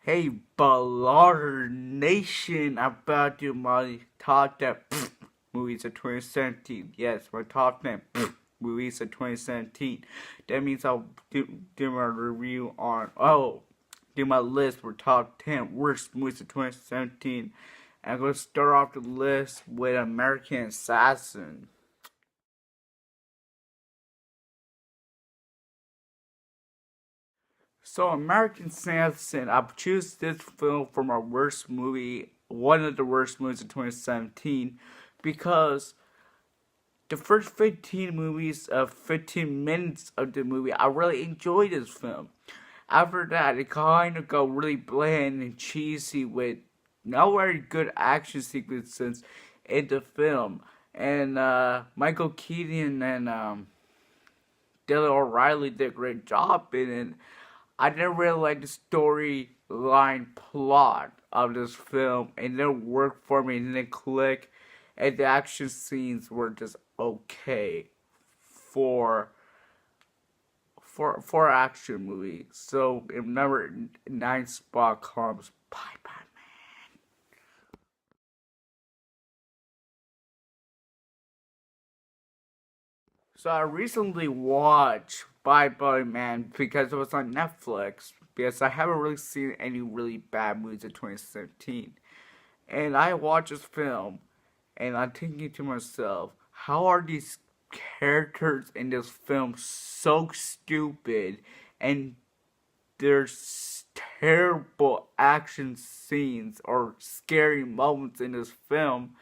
Hey, Baller Nation, I'm about to do my top 10 movies of 2017. Yes, my top 10 movies of 2017. That means I'll do my review on, do my list for top 10 worst movies of 2017. And I'm going to start off the list with American Assassin. So, American Assassin, I choose this film for my worst movie, one of the worst movies of 2017, because the first 15 movies of 15 minutes of the movie, I really enjoyed this film. After that, it kind of got really bland and cheesy with not very good action sequences in the film. And Michael Keaton and Dylan O'Reilly did a great job in it. I didn't really like the storyline plot of this film. It didn't work for me. It didn't click. And the action scenes were just okay for for action movie. So if number 9 spot comes Bye Bye Man. So I recently watched Bye Bye Man because it was on Netflix. Because I haven't really seen any really bad movies in 2017. And I watched this film and I'm thinking to myself, how are these characters in this film so stupid and there's terrible action scenes or scary moments in this film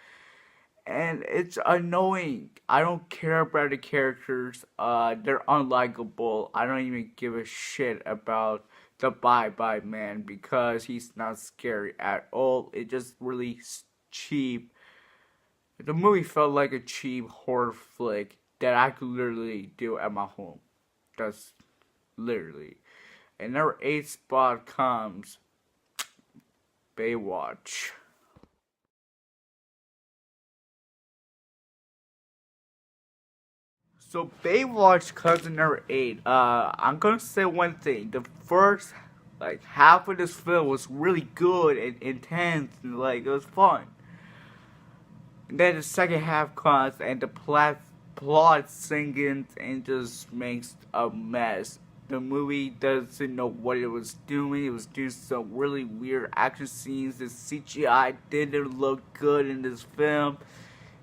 and it's annoying. I don't care about the characters. They're unlikable. I don't even give a shit about the Bye Bye Man because he's not scary at all. It just really cheap. The movie felt like a cheap horror flick that I could literally do at my home. That's literally. And number 8 spot comes Baywatch. So Baywatch comes in number 8. I'm gonna say one thing. The first half of this film was really good and intense and it was fun. And then the second half comes and the plot sinks and just makes a mess. The movie doesn't know what it was doing. It was doing some really weird action scenes. The CGI didn't look good in this film.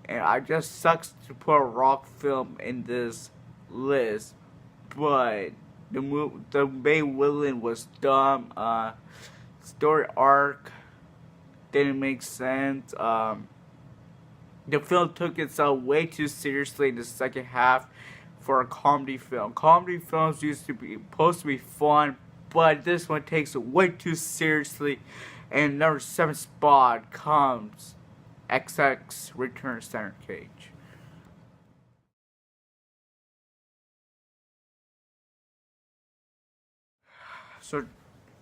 And I just sucks to put a rock film in this list. But the main villain was dumb. Story arc didn't make sense. The film took itself way too seriously in the second half for a comedy film. Comedy films used to be supposed to be fun, but this one takes it way too seriously. And number 7 spot comes XX Return Center Cage. So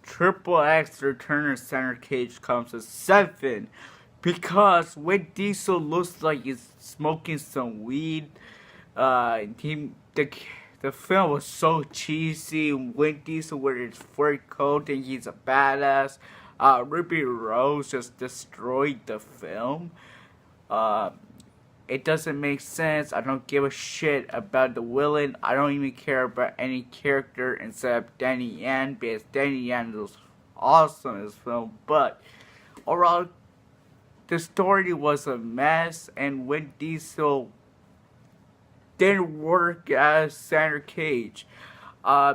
Triple X Return Center Cage comes at 7 because when Diesel looks like he's smoking some weed. The film was so cheesy. When Diesel with his fur coat and he's a badass. Ruby Rose just destroyed the film. Uh, it doesn't make sense. I don't give a shit about the villain. I don't even care about any character except Danny Yan because Danny Yan was awesome in this film. But overall, the story was a mess, and Vin Diesel didn't work as Sandra Cage. Uh,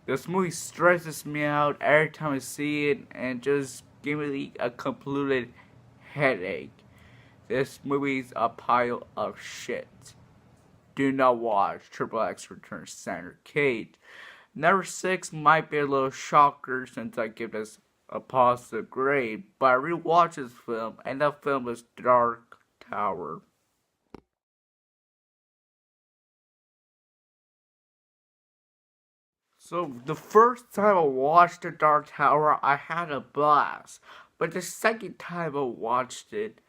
this movie stresses me out every time I see it, and just give me a completed headache. This movie's a pile of shit. Do not watch Triple X Returns Sandra Cage. Number 6 might be a little shocker since I give this a positive grade, but I rewatched this film, and that film is Dark Tower. So the first time I watched The Dark Tower, I had a blast. But the second time I watched it,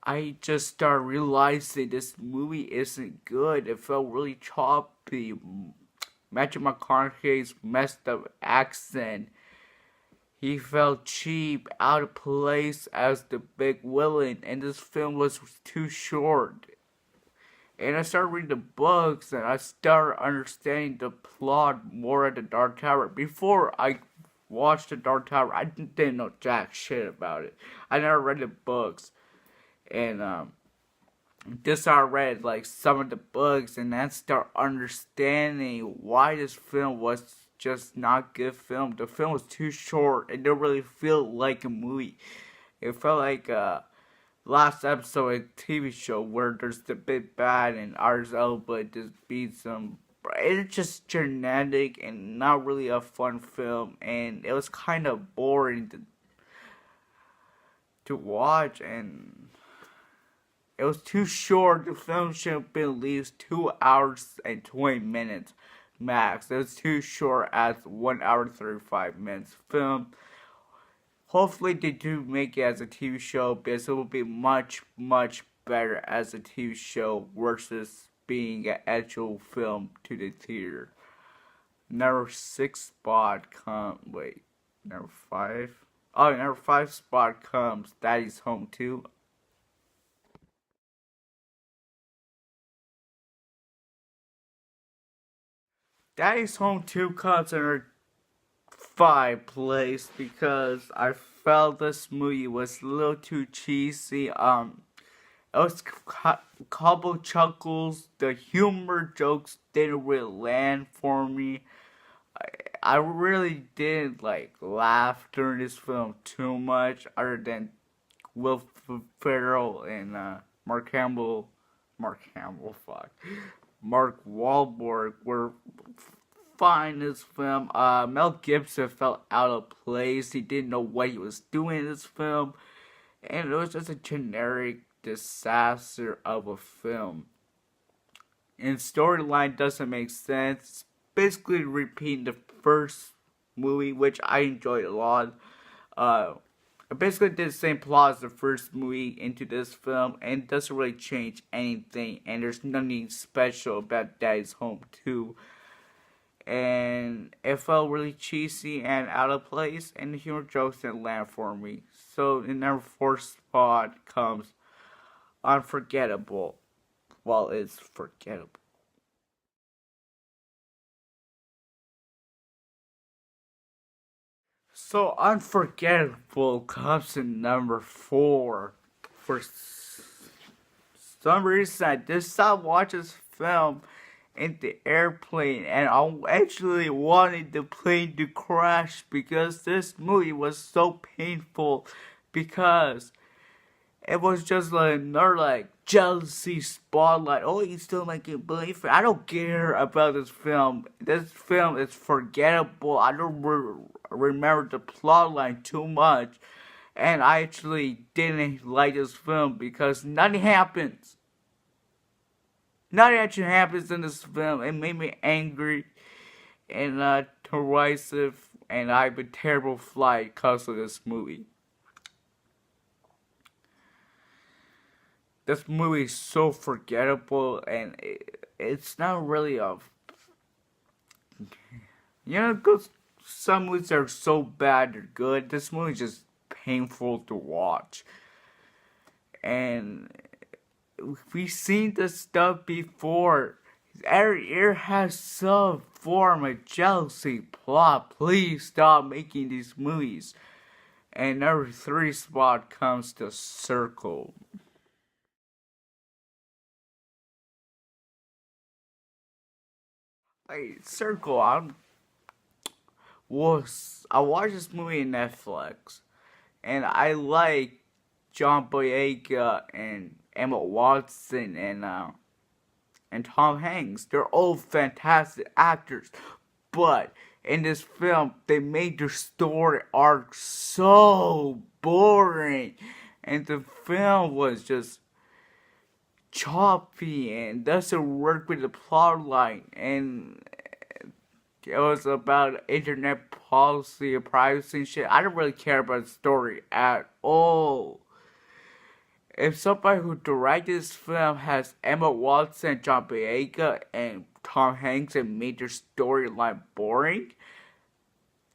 I just started realizing this movie isn't good. It felt really choppy. Matthew McConaughey's messed up accent. He felt cheap, out of place as the big villain, and this film was too short. And I started reading the books, and I started understanding the plot more at the Dark Tower. Before I watched the Dark Tower, I didn't know jack shit about it. I never read the books, and this I read like some of the books, and then start understanding why this film was just not good film. The film was too short. It didn't really feel like a movie. It felt like last episode of a TV show where there's the big bad and Ars Elba just beats them. It's just genetic and not really a fun film, and it was kind of boring to watch, and it was too short. The film should have been at least 2 hours and 20 minutes max. It was too short as 1 hour 35 minutes film. Hopefully they do make it as a TV show because it will be much, much better as a TV show versus being an actual film to the theater. Number 6 spot number 5? Oh, number 5 spot comes Daddy's Home 2. Daddy's Home 2 comes in our 5 place because I felt this movie was a little too cheesy. It was couple chuckles. The humor jokes didn't really land for me. I really didn't like laugh during this film too much, other than Will Ferrell and Mark Wahlberg were fine in this film. Mel Gibson felt out of place. He didn't know what he was doing in this film, and it was just a generic disaster of a film. And storyline doesn't make sense. Basically repeating the first movie, which I enjoyed a lot. I basically did the same plot as the first movie into this film, and it doesn't really change anything. And there's nothing special about Daddy's Home 2. And it felt really cheesy and out of place, and the humor jokes didn't land for me. So in number 4 spot comes Unforgettable. Well, it's forgettable. So Unforgettable comes in number 4. For some reason, I decided to watch this film in the airplane, and I actually wanted the plane to crash because this movie was so painful, because it was just like another like jealousy spotlight. Oh, you still making believe? I don't care about this film. This film is forgettable. I don't remember the plotline too much, and I actually didn't like this film because nothing happens. Nothing actually happens in this film. It made me angry and derisive, and I have a terrible flight because of this movie. This movie is so forgettable, and it's not really a. Because some movies are so bad they're good. This movie is just painful to watch. And we've seen this stuff before. Every year has some form of jealousy plot. Please stop making these movies. And number 3 spot comes The Circle. Circle, I watched this movie on Netflix, and I like John Boyega and Emma Watson and Tom Hanks. They're all fantastic actors, but in this film they made their story arc so boring, and the film was just choppy and doesn't work with the plot line, and it was about internet policy and privacy and shit. I don't really care about the story at all. If somebody who directed this film has Emma Watson, John Boyega, and Tom Hanks and made their storyline boring,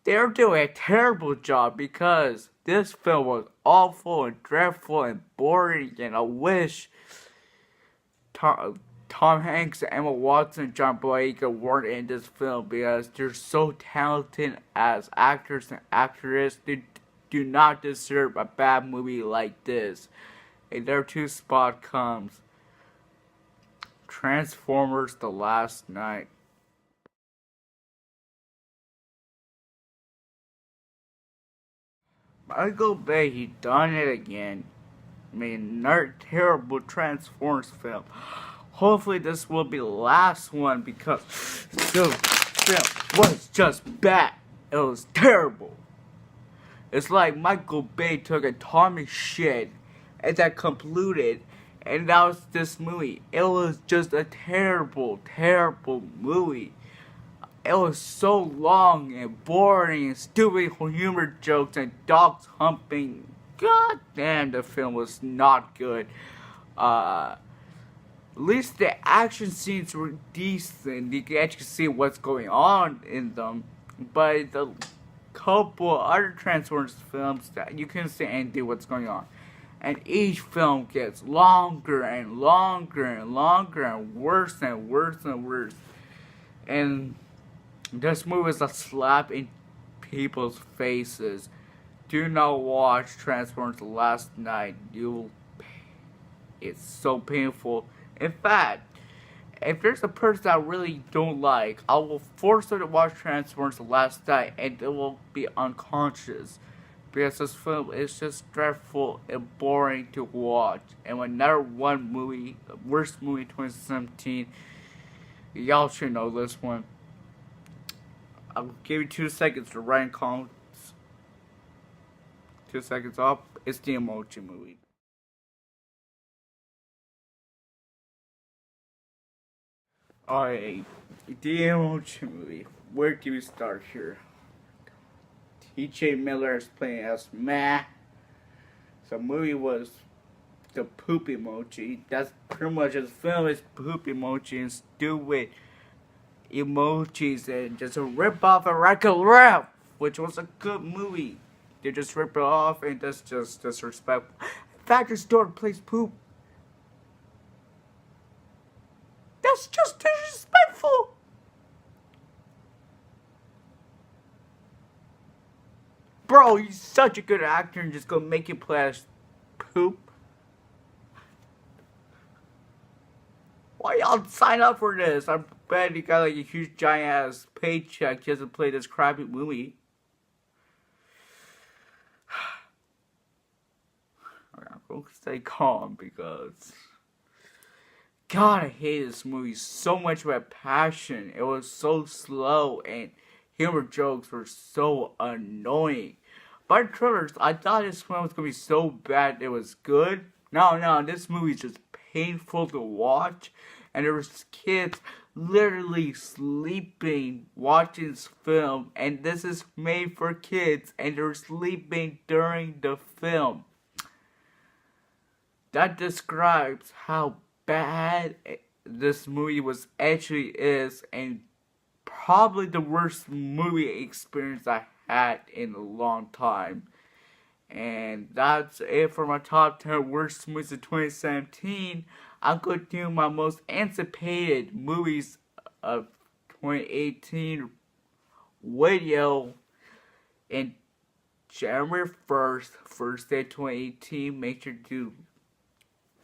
they're doing a terrible job because this film was awful and dreadful and boring, and I wish Tom Hanks, Emma Watson, and John Boyega weren't in this film because they're so talented as actors and actresses. They do not deserve a bad movie like this. And their two spot comes Transformers: The Last Night. Michael Bay, he done it again. I mean, another terrible Transformers film. Hopefully this will be the last one because the film was just bad. It was terrible. It's like Michael Bay took atomic shit and that concluded, and that was this movie. It was just a terrible, terrible movie. It was so long and boring and stupid humor jokes and dogs humping. God damn, the film was not good. At least the action scenes were decent. You can actually see what's going on in them. But the couple other Transformers films that you couldn't see anything what's going on. And each film gets longer and longer and longer and worse and worse and worse. And this movie is a slap in people's faces. Do not watch Transformers: The Last Night. It's so painful. In fact, if there's a person I really don't like, I will force them to watch Transformers: The Last Night, and they will be unconscious. Because this film is just dreadful and boring to watch. And another one movie, the worst movie 2017, y'all should know this one. I'll give you 2 seconds to write in comments. 2 seconds up. It's the Emoji Movie. Alright, the Emoji Movie. Where do we start here? T.J. Miller is playing as Matt. The movie was the Poop Emoji. That's pretty much the film is Poop Emoji and stupid emojis and just a rip off a Wreck-It Ralph, which was a good movie. They just rip it off and that's just disrespectful. Factor's daughter plays Poop. That's just disrespectful. Bro, he's such a good actor and just gonna make you play as Poop. Why y'all sign up for this? I bet he got like a huge giant ass paycheck just to play this crappy movie. I'm gonna stay calm because God, I hate this movie so much with passion. It was so slow and humor jokes were so annoying. By the trailers, I thought this film was gonna be so bad it was good. No, this movie is just painful to watch, and there was kids literally sleeping watching this film, and this is made for kids, and they're sleeping during the film. That describes how bad this movie actually is, and probably the worst movie experience I had in a long time. And that's it for my top 10 worst movies of 2017. I'm going to do my most anticipated movies of 2018 video in January 1st, first day 2018. Make sure to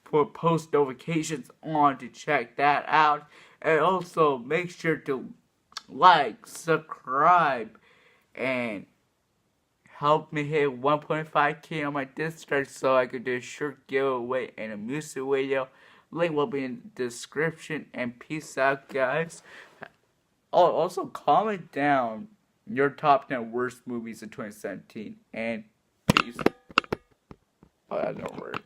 put post notifications on to check that out. And also make sure to like, subscribe, and help me hit 1.5k on my Discord so I could do a short giveaway and a music video. Link will be in the description, and peace out, guys. Oh, also comment down your top 10 worst movies of 2017, and peace. Oh, that don't work.